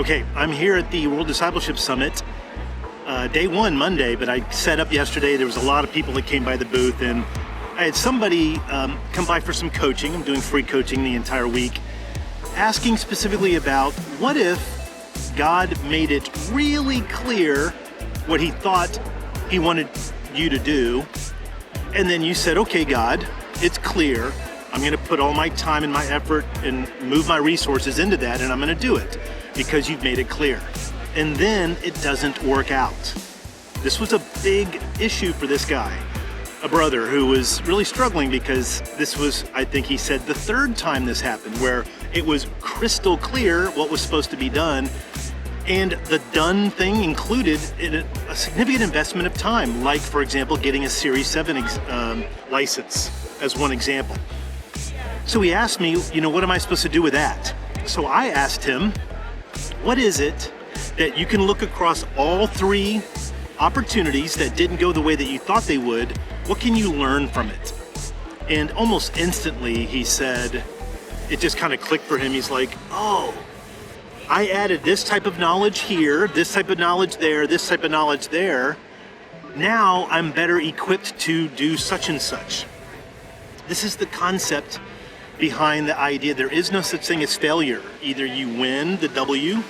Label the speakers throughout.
Speaker 1: Okay, I'm here at the World Discipleship Summit, day one, Monday, but I set up yesterday. There was a lot of people that came by the booth, and I had somebody come by for some coaching. I'm doing free coaching the entire week, asking specifically about what if God made it really clear what he thought he wanted you to do, and then you said, okay, God, it's clear. I'm going to put all my time and my effort and move my resources into that, and I'm going to do it because you've made it clear. And then it doesn't work out. This was a big issue for this guy, a brother who was really struggling because this was, I think he said, the third time this happened, where it was crystal clear what was supposed to be done, and the done thing included a significant investment of time, like, for example, getting a Series 7 license as one example. So he asked me, what am I supposed to do with that? So I asked him, what is it that you can look across all three opportunities that didn't go the way that you thought they would? What can you learn from it? And almost instantly he said, it just kind of clicked for him. He's like, oh, I added this type of knowledge here, this type of knowledge there, this type of knowledge there. Now I'm better equipped to do such and such. This is the concept behind the idea there is no such thing as failure. Either you win, the W,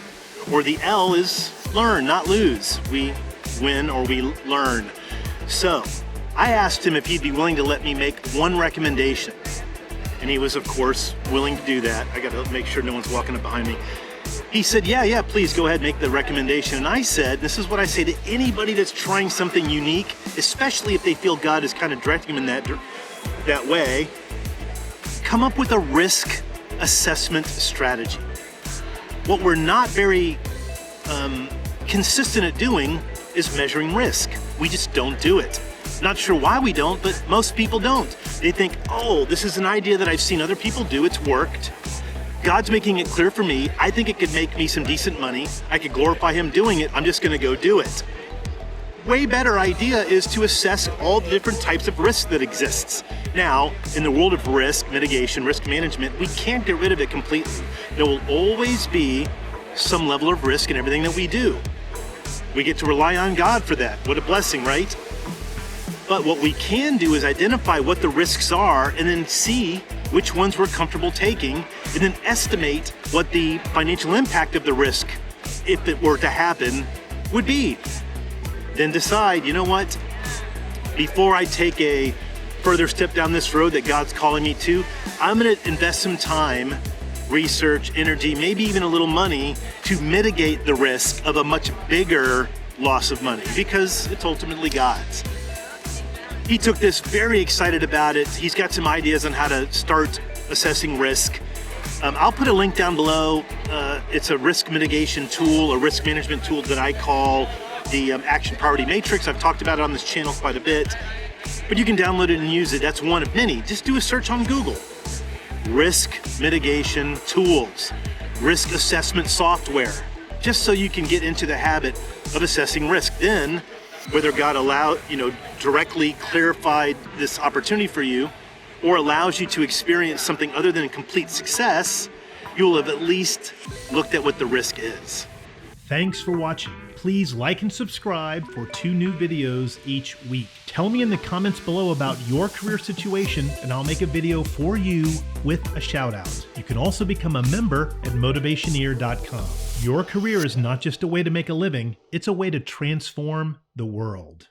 Speaker 1: or the L is learn, not lose. We win or we learn. So I asked him if he'd be willing to let me make one recommendation. And he was, of course, willing to do that. I got to make sure no one's walking up behind me. He said, yeah, please go ahead, make the recommendation. And I said, this is what I say to anybody that's trying something unique, especially if they feel God is kind of directing them in that way. Come up with a risk assessment strategy. What we're not very consistent at doing is measuring risk. We just don't do it. Not sure why we don't, but most people don't. They think, oh, this is an idea that I've seen other people do. It's worked. God's making it clear for me. I think it could make me some decent money. I could glorify him doing it. I'm just going to go do it. Way better idea is to assess all the different types of risk that exists. Now, in the world of risk mitigation, risk management, we can't get rid of it completely. There will always be some level of risk in everything that we do. We get to rely on God for that. What a blessing, right? But what we can do is identify what the risks are and then see which ones we're comfortable taking, and then estimate what the financial impact of the risk, if it were to happen, would be. Then decide, what? Before I take a further step down this road that God's calling me to, I'm going to invest some time, research, energy, maybe even a little money to mitigate the risk of a much bigger loss of money, because it's ultimately God's. He took this, very excited about it. He's got some ideas on how to start assessing risk. I'll put a link down below. It's a risk mitigation tool, a risk management tool that I call the Action Priority Matrix. I've talked about it on this channel quite a bit, but you can download it and use it. That's one of many. Just do a search on Google. Risk mitigation tools, risk assessment software, just so you can get into the habit of assessing risk. Then, whether God directly clarified this opportunity for you or allows you to experience something other than complete success, you will have at least looked at what the risk is. Thanks for watching. Please like and subscribe for 2 new videos each week. Tell me in the comments below about your career situation, and I'll make a video for you with a shout out. You can also become a member at Motivationeer.com. Your career is not just a way to make a living, it's a way to transform the world.